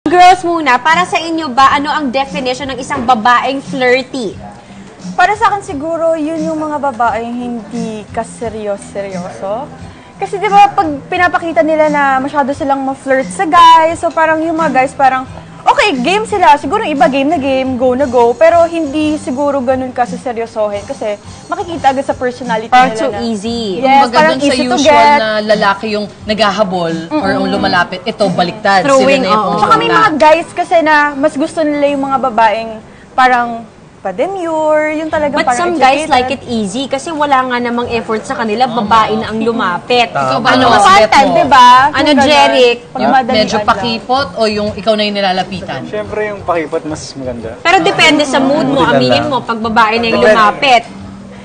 Girls muna, para sa inyo ba, ano ang definition ng isang babaeng flirty? Para sa akin siguro, yun yung mga babaeng hindi kaseryoso. Kasi di ba pag pinapakita nila na masyado silang ma-flirt sa guys, so parang yung mga guys parang, okay, game sila. Siguro yung iba game na game, go na go. Pero hindi siguro ganun kasi seryosohin. Kasi makikita agad sa personality Parang nila too na, easy. yes, Kumbaga parang dun sa easy to usual get. na lalaki yung naghahabol or yung lumalapit, ito baliktad. Throwing, Sila na yung oo. Tsaka may mga guys kasi na mas gusto nila yung mga babaeng parang pa-demure, yung talagang But parang some guys educated. like it easy kasi wala nga namang effort sa kanila, babae na ang lumapit. Ikaw ba, Ano, ano mas one bet time, mo? diba? Ano, Kung ganun, Jeric? pag Yung madalian medyo lang. pakipot o yung ikaw na yung nilalapitan? Siyempre yung pakipot mas maganda. Pero depende sa mood mo, Buti aminin lang. mo, pag babae na yung Depende. lumapit.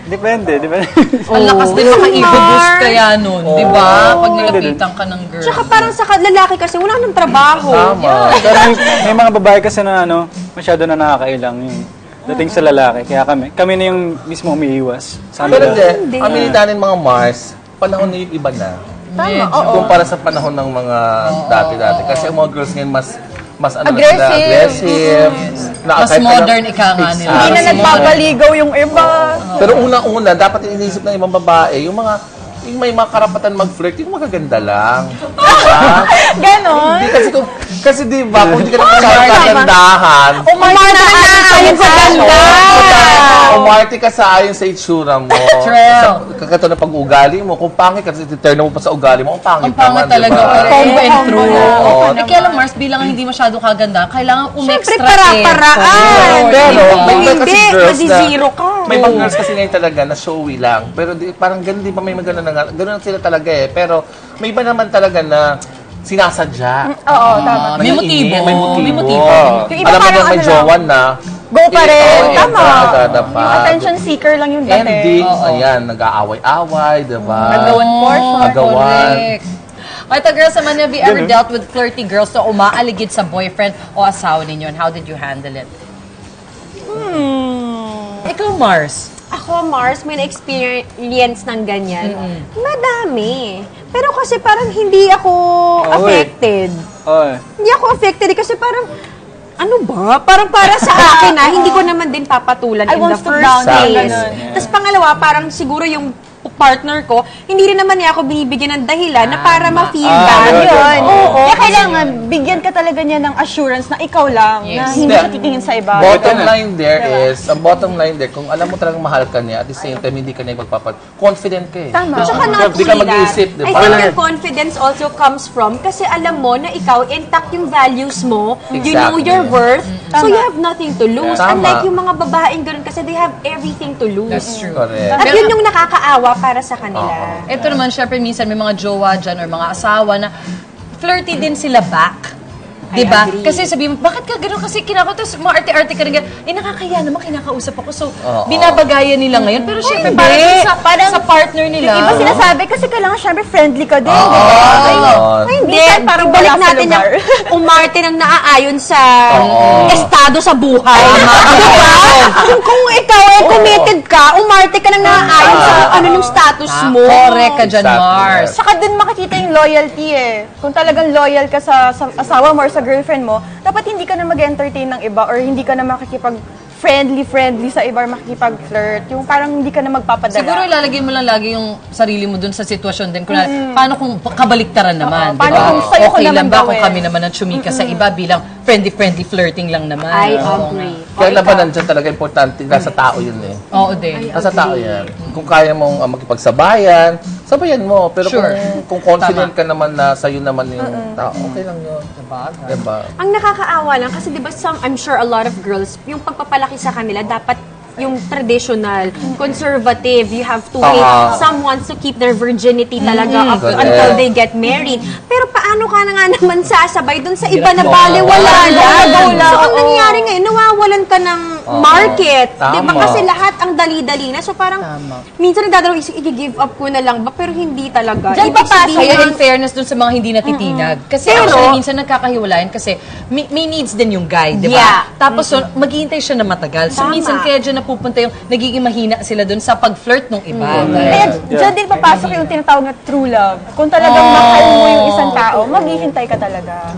Depende. Ang lakas din maka-ego boost Mars. kaya nun, di ba? Pag nilapitan ka ng girl. Tsaka parang sa lalaki kasi wala nang trabaho. Tama. Pero may mga babae kasi na masyado na nakakailang yung dating sa lalaki. Kaya kami na yung mismo umiiwas. Sa Pero kanila. hindi, aminin natin mga Mars, panahon na yung iba na. Tama, oo. Kumpara sa panahon ng mga dati-dati. Kasi ang mga girls ngayon mas ano na Aggressive. sila, aggressive. Mas modern ika nga nila. Hindi na Mas nagpapaligaw yung iba. Pero unang-una, dapat iniisip ng ibang babae, yung may mga karapatan mag-flirt, yung magaganda lang. Diba? Ganon. Hindi kasi di ba, kung hindi ka naman kagandahan, Umarte na ayon sa ganda. umarte ka sa ayon sa itsura mo. True. Kakato na pag-ugali mo, kung pangit ka, turn mo pa sa ugali mo, ang pangit Ang pangit naman, talaga. diba? Combo and true. Oo. Eh, kaya lang, Mars, bilang hindi masyado kaganda, kailangan Siyempre, umextra para-paraan. Pero, may iba kasi Hindi, girls na, madi-zero ka. may mga girls kasi ngayon talaga na showy lang. Pero parang ganun, di ba may magana na nga, ganun sila talaga eh. Pero may iba naman talaga na sinasadya. Oo, tama. May motibo. May motibo. May motibo. Yung iba Alam mo parang na may ano jowan na. Go pa rin. Oo, Tama. dapat. Yung attention seeker lang yung dati. Ending, ayan, nag-aaway-away, diba? Agawan portion. Agawan. Correct. Ito, girls, naman, have you ever dealt with flirty girls na umaaligid sa boyfriend o asawa ninyo? And how did you handle it? Ikaw, Mars. Ako, Mars, may na-experience ng ganyan. Madami. Pero kasi parang hindi ako affected. Oo. Hindi ako affected kasi parang, ano ba? Parang para sa akin hindi ko naman din papatulan I in won't the stoop first down, place. ganun. Tapos pangalawa, parang siguro yung partner ko, hindi rin naman niya ako binibigyan ng dahilan na para ma-feel bad. Yun. Oo. Kaya kailangan, bigyan ka talaga niya ng assurance na ikaw lang, na Yes. hindi siya titingin sa iba. Bottom line there is, ang bottom line there, kung alam mo talagang mahal ka niya, at the same time, hindi ka niya confident ka eh. Tama. Tsaka not Hindi ka only mag-iisip, that, di I ba? think your confidence also comes from kasi alam mo na ikaw, intact yung values mo, you know Exactly. your worth, so Tama. you have nothing to lose. Tama. Unlike yung mga babaeng ganun kasi they have everything to lose. That's true. Correct. At yun yung nakakaawa para sa kanila. Ito naman, syempre, minsan may mga jowa dyan or mga asawa na flirty din sila back. Diba? agree. Kasi sabi mo, bakit ka gano'n? Kasi tapos mga arte-arte ka rin gano'n. Nakakaya naman, kinakausap ako. So, binabagayan nila ngayon. Pero syempre, parang sa partner nila. Yung iba sinasabi, kasi kailangan syempre friendly ka din, di ba? Ay, Hindi, minsan parang balik wala sa natin lugar. yung umarte ng naaayon sa estado sa buhay. Diba? Kung ikaw ay committed ka, umarte ka ng naaayon sa ano yung status mo. Correct ka dyan, Exactly. Mars. Saka din makikita yung loyalty eh. Kung talagang loyal ka sa asawa mo or sa girlfriend mo, dapat hindi ka na mag-entertain ng iba or hindi ka na makikipag-friendly sa iba or makikipag-flirt. Yung parang hindi ka na magpapadala. Siguro ilalagay mo lang lagi yung sarili mo dun sa sitwasyon din. Kunwari, paano kung kabaliktaran naman? paano diba? kung sa'yo ko Okay naman lang ba kung gawin? kami naman ang chumika sa iba bilang friendly flirting lang naman? I Oo agree. Kaya naman nandiyan talaga importante, nasa tao yun eh. nga. Oo din. Nasa tao yan. Kung kaya mong makipagsabayan, sabayan mo. Pero Sure. kung confident ka naman na sa'yo naman yung tao, okay lang yun. Diba? Ang nakakaawa lang kasi 'di ba I'm sure a lot of girls yung pagpapalaki sa kanila dapat yung traditional, conservative, you have to wait someone to keep their virginity talaga up Correct. until they get married. Pero paano ka na nga naman sasabay dun sa iba na mo. baliwala Go na? lang. So, ang nangyari ngayon, nawawalan ka ng market. Tama. Diba? Kasi lahat ang dali-dali na. So parang, minsan nagdadalaw isip, i-give up ko na lang ba? Pero hindi talaga. Diyan Ibig papasok sabihin, Kaya in fairness dun sa mga hindi natitinag. Kasi actually, minsan nagkakahiwalayan kasi may needs din yung guy, di ba? Yeah. Tapos so, maghihintay siya na matagal. So Tama. minsan kaya dyan napupunta yung nagiging mahina sila dun sa pag-flirt ng iba. Kaya dyan din papasok yung tinatawag na true love. Kung talagang mahal mo yung isang tao, maghihintay ka talaga.